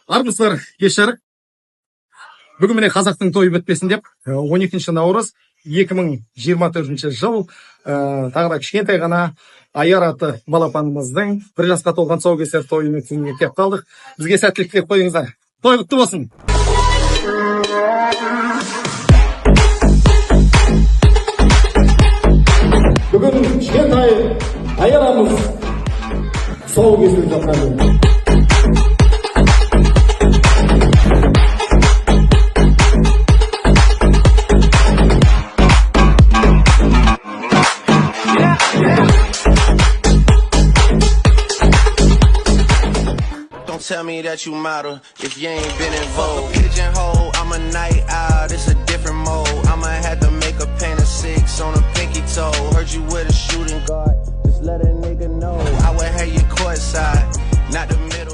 Армысыздар, кеш жарық. Бүгін міне қазақтың тойы бітпесін деп 12 наурыз 2024 жыл тағы да кішкентай ғана Аяр атты балапанымыздың 1 жасқа толған тұсаукесер тойын өткізуге келіп қалдық. Бізге сәттілік тілеп қойыңыздар. Той құтты болсын. Бүгін кішкентай Аярымыз тұсаукесер жатқан. Don't tell me that you model if you ain't been in vogue. Pigeonhole, I'm a night owl, it's a different mode. I'ma have to make a paint of 6 on a pinky toe. Heard you with a shooting guard, just let a nigga know. I would have you courtside, not the middle.